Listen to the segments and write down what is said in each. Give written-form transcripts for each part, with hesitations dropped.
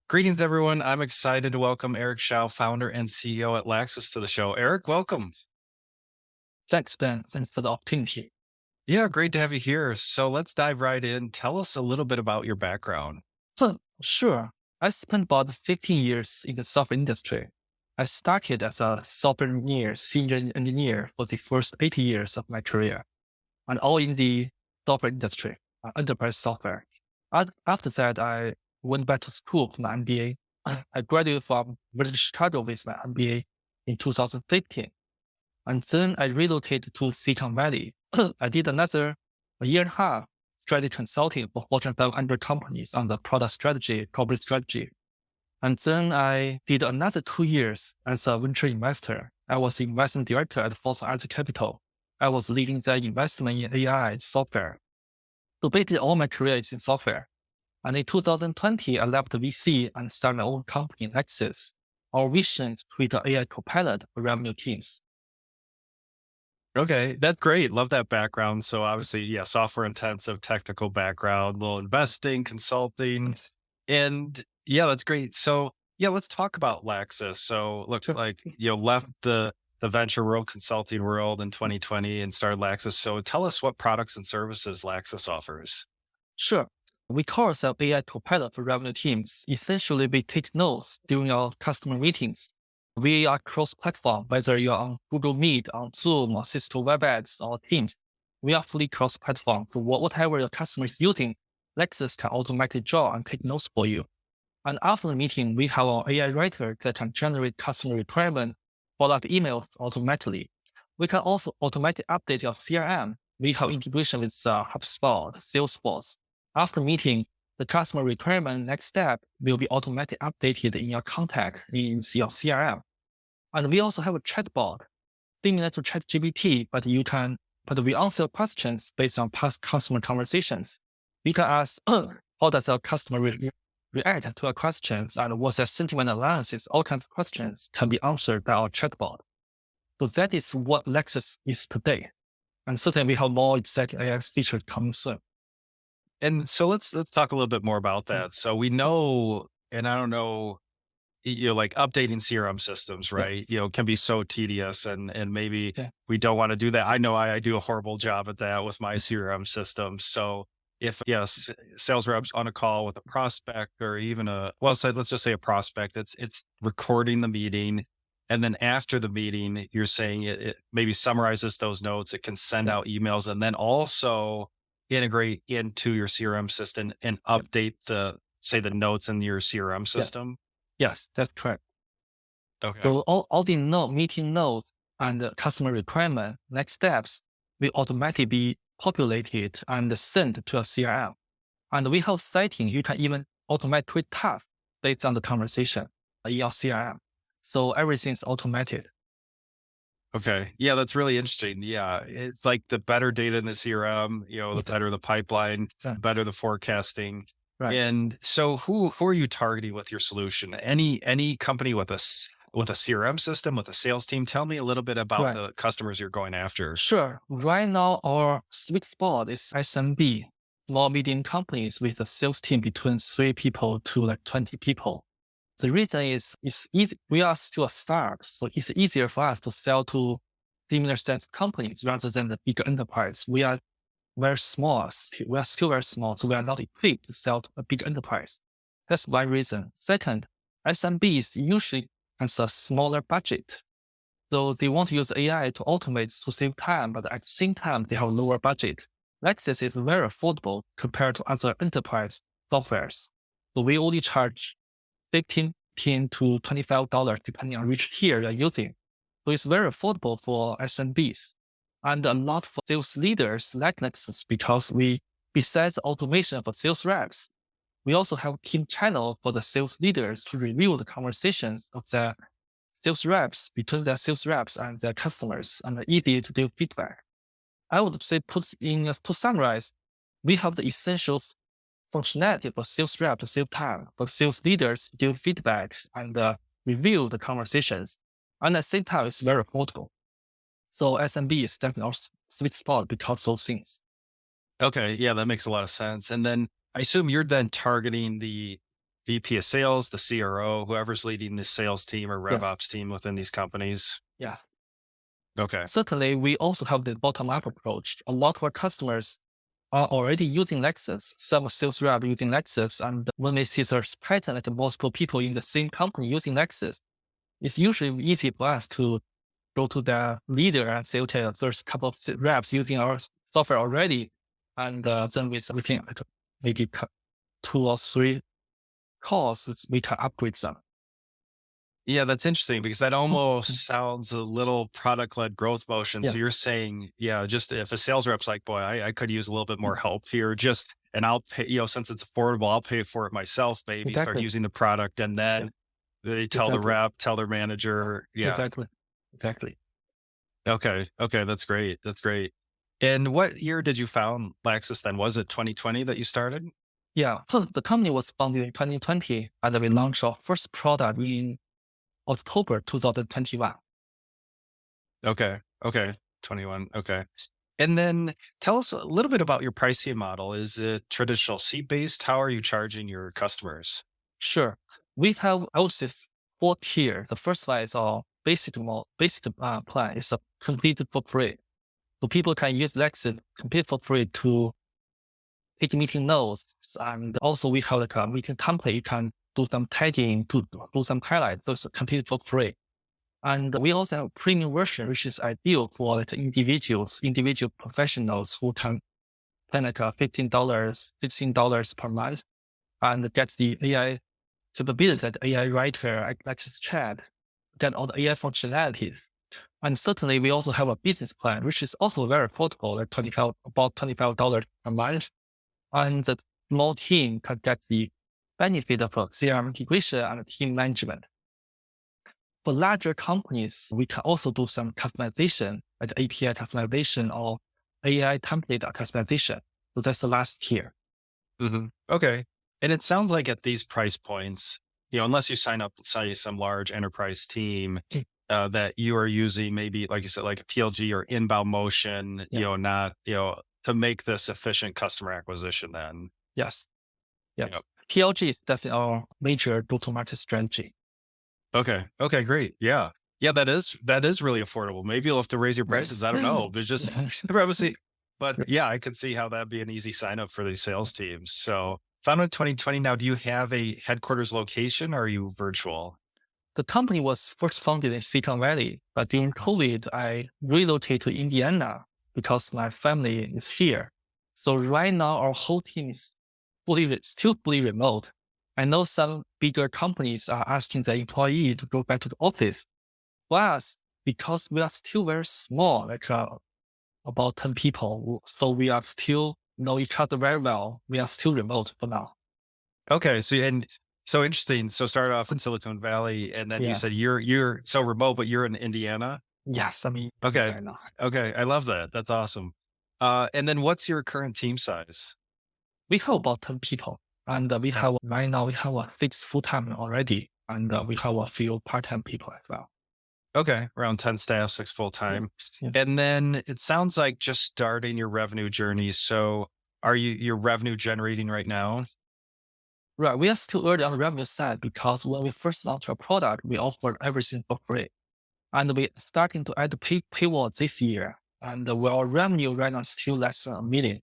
Greetings, everyone. I'm excited to welcome Eric Shao, founder and CEO at Laxis, to the show. Eric, welcome. Thanks, Ben. Thanks for the opportunity. Yeah, great to have you here. So let's dive right in. Tell us a little bit about your background. Sure. I spent about 15 years in the software industry. I started as a software engineer, senior engineer for the first 80 years of my career, and all in the software industry, enterprise software. After that, I went back to school for my MBA. I graduated from British Chicago with my MBA in 2015. And then I relocated to Silicon Valley. I did another a year and a half strategy consulting for Fortune 500 companies on the product strategy, corporate strategy. And then I did another 2 years as a venture investor. I was investment director at Force Capital. I was leading the investment in AI software. So basically all my career is in software. And in 2020, I left VC and started my own company, Lexus. Our vision is to create an AI copilot for revenue teams. Okay, that's great. Love that background. So obviously, yeah, software intensive, technical background, little investing, consulting, and yeah, that's great. So yeah, let's talk about Laxis. So look, Sure. left the venture world, consulting world in 2020 and started Laxis. So tell us what products and services Laxis offers. Sure. We call ourselves AI Copilot for revenue teams. Essentially, we take notes during our customer meetings. We are cross-platform, whether you're on Google Meet, on Zoom, or Cisco WebEx, or Teams. We are fully cross-platform. So whatever your customer is using, Lexus can automatically draw and take notes for you. And after the meeting, we have our AI writer that can generate customer requirement, follow-up emails automatically. We can also automatically update your CRM. We have integration with HubSpot, Salesforce. After meeting, the customer requirement next step will be automatically updated in your contact in your CRM. And we also have a chatbot similar to ChatGPT, but we answer questions based on past customer conversations. We can ask, how does our customer react to our questions, and what's their sentiment analysis? All kinds of questions can be answered by our chatbot. So that is what Lexus is today. And certainly we have more exciting AI features coming soon. And so let's talk a little bit more about Mm. that. So we know, and I don't know, like updating CRM systems, right? Yes. Can be so tedious, and maybe Yeah. we don't want to do that. I know I do a horrible job at that with my CRM system. So if yes, sales reps on a call with a prospect or even let's just say a prospect, it's recording the meeting. And then after the meeting, you're saying it maybe summarizes those notes. It can send Yeah. out emails and then also integrate into your CRM system and Yeah. update say the notes in your CRM Yeah. system. Yes, that's correct. Okay. So all the meeting notes and the customer requirement, next steps will automatically be populated and sent to a CRM. And we have setting, you can even automatically create tasks based on the conversation in your CRM. So everything's automated. Okay. Yeah, that's really interesting. Yeah. It's like the better data in the CRM, the Yeah. better the pipeline, Yeah. the better the forecasting. Right. And so who are you targeting with your solution? Any company with with a CRM system, with a sales team? Tell me a little bit about Right. the customers you're going after. Sure. Right now, our sweet spot is SMB, small medium companies with a sales team between 3 people to like 20 people. The reason is it's easy. We are still a startup, so it's easier for us to sell to similar sized companies rather than the bigger enterprise. We are very small. We are still very small, so we are not equipped to sell to a big enterprise. That's one reason. Second, SMBs usually has a smaller budget. So they want to use AI to automate to save time, but at the same time, they have lower budget. Lexus is very affordable compared to other enterprise softwares. So we only charge 15 to $25 depending on which tier you're using. So it's very affordable for SMBs and a lot for sales leaders like Lexus because besides automation for sales reps, we also have team channel for the sales leaders to review the conversations of the sales reps between their sales reps and their customers and easy to give feedback. I would say to summarize, we have the essential functionality for sales rep to save time, for sales leaders to give feedback and review the conversations. And at the same time, it's very affordable. So SMB is definitely our sweet spot because of those things. Okay. Yeah, that makes a lot of sense. And then I assume you're then targeting the VP of sales, the CRO, whoever's leading the sales team or rev Yes. ops team within these companies? Yes. Okay. Certainly, we also have the bottom-up approach. A lot of our customers are already using Lexus, some sales rep using Lexus, and when we see there's pattern like multiple people in the same company using Lexus, it's usually easy for us to go to the leader and say, okay, there's a couple of reps using our software already, and then we can like, maybe cut 2 or 3 calls, we can upgrade them. Yeah, that's interesting because that Mm. almost sounds a little product-led growth motion. Yeah, So you're saying, yeah, just if a sales rep's like, boy, I could use a little bit more mm, help here, just and I'll pay, since it's affordable, I'll pay for it myself, maybe start exactly. using the product. And Yeah, then they tell the exactly. rep, tell their manager. Yeah. Exactly. Exactly. Okay. Okay. That's great. That's great. And what year did you found Laxis then? Was it 2020 that you started? Yeah. The company was founded in 2020 and we launched our first product in October 2021. Okay. Okay. 21. Okay. And then tell us a little bit about your pricing model. Is it traditional seat based? How are you charging your customers? Sure. We have, I would say, 4 tiers. The first one is our basic plan. It's a completely for free. So people can use Lexus completely for free to take meeting notes. And also we have like a meeting template. You can do some tagging to do some highlights. So it's completely for free. And we also have a premium version, which is ideal for like individual professionals who can pay like $15, $16 per month and get the AI capability that AI writer, Lexus chat, get all the AI functionalities. And certainly we also have a business plan, which is also very affordable, like about $25 per month. And the small team can get the benefit of a CRM integration and team management. For larger companies, we can also do some customization, like API customization or AI template customization. So that's the last tier. Okay. And it sounds like at these price points, unless you sign up, say, some large enterprise team, Mm. that you are using maybe, like you said, like a PLG or inbound motion, Yeah. not, to make this efficient customer acquisition then. Yes. Yep. Yes. PLG is definitely our major go-to-market strategy. Okay. Okay, great. Yeah. Yeah, that is really affordable. Maybe you'll have to raise your prices. Yes. I don't know. There's just obviously, but Yeah. yeah, I could see how that'd be an easy sign up for these sales teams. So founded in 2020 now, do you have a headquarters location or are you virtual? The company was first founded in Silicon Valley, but during COVID, I relocated to Indiana because my family is here. So right now, our whole team is still fully remote. I know some bigger companies are asking their employee to go back to the office. For us, because we are still very small, like about 10 people, so we are still know each other very well. We are still remote for now. Okay. So interesting. So started off in Silicon Valley and then you Yeah. said you're so remote, but you're in Indiana. Yes, I mean, Okay. right now. Okay. I love that. That's awesome. And then what's your current team size? We have about 10 people. And we have right now we have a 6 full-time already. And we have a few part-time people as well. Okay, around 10 staff, 6 full Yeah. time. Yeah. And then it sounds like just starting your revenue journey. So are you're revenue generating right now? Right. We are still early on the revenue side because when we first launched our product, we offered everything for free. And we starting to add the paywall this year. And our revenue right now is still less than 1 million.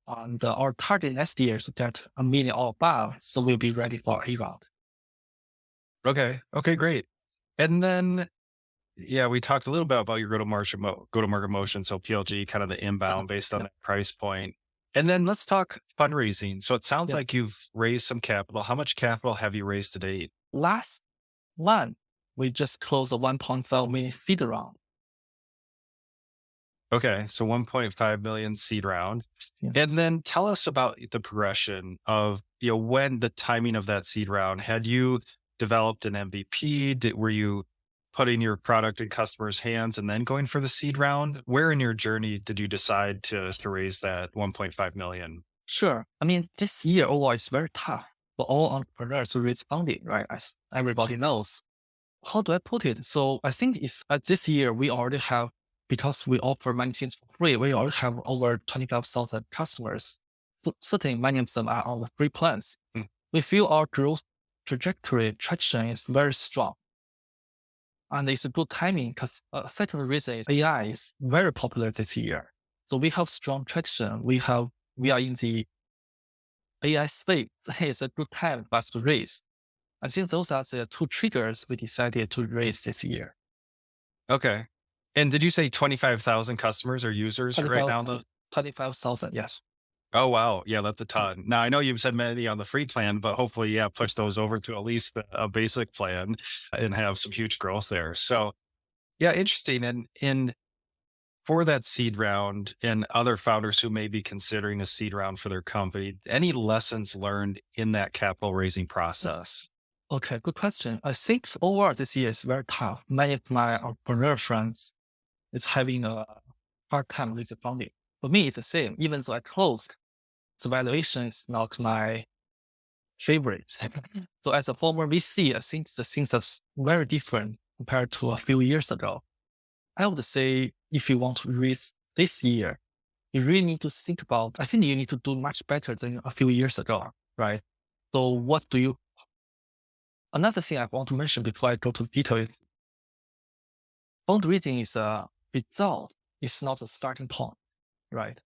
And our target next year is to get 1 million or above. So we'll be ready for A round. Okay. Okay, great. And then yeah, we talked a little bit about your go-to-market motion. So PLG, kind of the inbound based on Yeah. that price point. And then let's talk fundraising. So it sounds Yeah. like you've raised some capital. How much capital have you raised to date? Last month, we just closed a 1.5 million seed round. Okay, so 1.5 million seed round. Yeah. And then tell us about the progression of, when the timing of that seed round. Had you developed an MVP? Were you putting your product in customers' hands and then going for the seed round? Where in your journey did you decide to raise that 1.5 million? Sure. I mean, this year overall is very tough for all entrepreneurs to raise funding, right? As everybody knows. How do I put it? So I think it's this year we already have, because we offer many things for free, we already have over 25,000 customers. So certainly many of them are on the free plans. Mm. We feel our growth trajectory traction is very strong. And it's a good timing because second reason is AI is very popular this year. So we have strong traction. We are in the AI space. It's a good time for us to raise. I think those are the two triggers we decided to raise this year. Okay. And did you say 25,000 customers or users right now? 25,000, yes. Oh, wow. Yeah, that's a ton. Now, I know you've said many on the free plan, but hopefully, yeah, push those over to at least a basic plan and have some huge growth there. So, yeah, interesting. And for that seed round and other founders who may be considering a seed round for their company, any lessons learned in that capital raising process? Okay, good question. I think overall this year is very tough. Many of my entrepreneur friends is having a hard time with the funding. For me, it's the same. Even though I closed, the valuation is not my favorite. So as a former VC, I think the things are very different compared to a few years ago. I would say if you want to raise this year, you really need to think about, I think you need to do much better than a few years ago, right? So another thing I want to mention before I go to detail is fundraising is a result, it's not a starting point, right?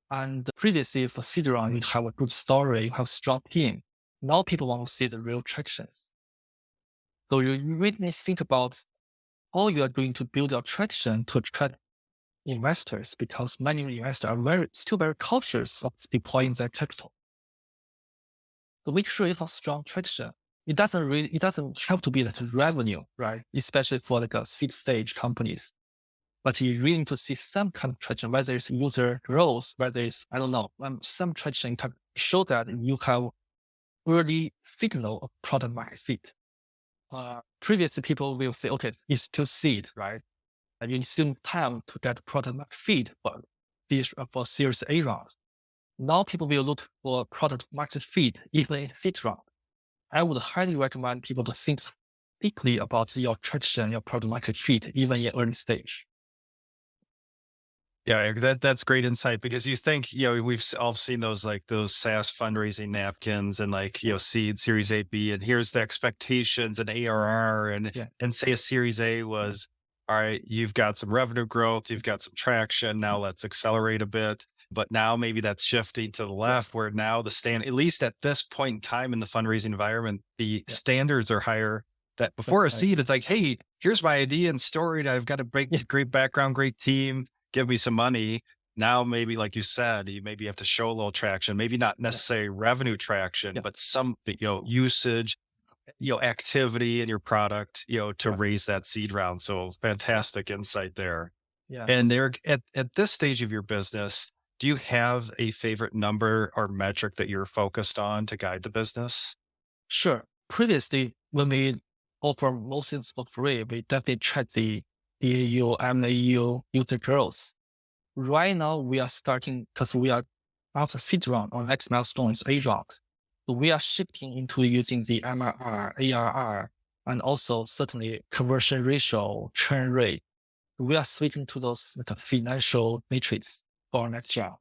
And previously for seed round, you have a good story, you have a strong team. Now people want to see the real tractions. So you really need to think about how you are going to build your traction to attract investors because many investors are still very cautious of deploying their capital. So make sure you have strong traction. It doesn't have to be like revenue, right? Especially for like a seed stage companies. But you really need to see some kind of traction, whether it's user growth, whether it's, I don't know, some traction can show that you have early signal of product market fit. Previously, people will say, okay, it's still seed, right? And you still need time to get product market fit for Series A rounds. Now people will look for product market fit even in seed round. I would highly recommend people to think deeply about your traction, your product market fit, even in early stage. Yeah, Eric, that's great insight because you think, all seen those like those SaaS fundraising napkins and like, seed series A, B, and here's the expectations and ARR Yeah, and say a series A was, all right, you've got some revenue growth, you've got some traction. Now let's accelerate a bit. But now maybe that's shifting to the left where now at least at this point in time in the fundraising environment, the yeah, standards are higher that that's before a right. seed, it's like, hey, here's my idea and story. I've got a Yeah, great background, great team, give me some money. Now, maybe like you said, you maybe have to show a little traction, maybe not yeah, necessarily revenue traction, yeah, but some, usage, activity in your product, to right. raise that seed round. So fantastic insight there. Yeah, And Eric, at this stage of your business, do you have a favorite number or metric that you're focused on to guide the business? sure. Previously, when we offer most things for free, we definitely check the DAU, MAU, user growth. Right now, we are starting because we are after seed round, our next milestone is A round. So we are shifting into using the MRR, ARR, and also certainly conversion ratio, churn rate. We are switching to those like financial metrics for our next round.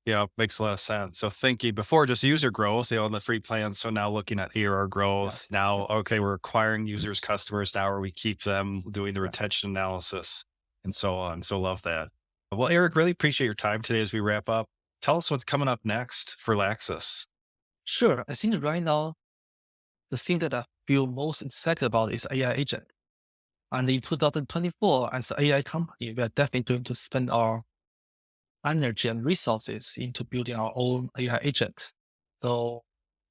Yeah, makes a lot of sense. So thinking before just user growth, on the free plan. So now looking at ARR Yeah, growth. yeah, Now, okay, we're acquiring users, customers. Now, are we keep them doing the yeah. retention analysis and so on. So love that. Well, Eric, really appreciate your time today as we wrap up. Tell us what's coming up next for Laxis. Sure. I think right now, the thing that I feel most excited about is AI agent. And in 2024, as an AI company, we are definitely going to spend our energy and resources into building our own AI agent. So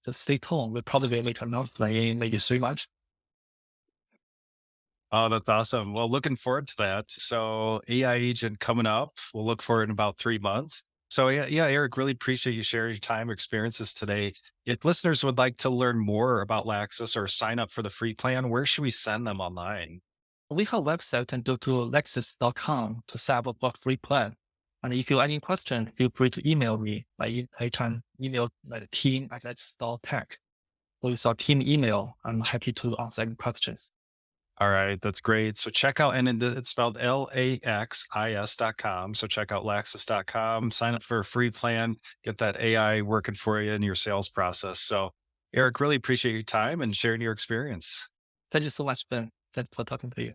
just stay tuned. We'll probably make an announcement in maybe 3 months. Oh, that's awesome. Well, looking forward to that. So AI agent coming up. We'll look for it in about 3 months. So yeah, Eric, really appreciate you sharing your time experiences today. If listeners would like to learn more about Laxis or sign up for the free plan, where should we send them online? We have a website and go to lexus.com to set up a free plan. And if you have any question, feel free to email me. I can email the team at lexus.tech. So it's our team email. I'm happy to answer any questions. All right, that's great. So check out, and it's spelled Laxis.com. So check out Laxis.com, sign up for a free plan, get that AI working for you in your sales process. So Eric, really appreciate your time and sharing your experience. Thank you so much, Ben. Thanks for talking to you.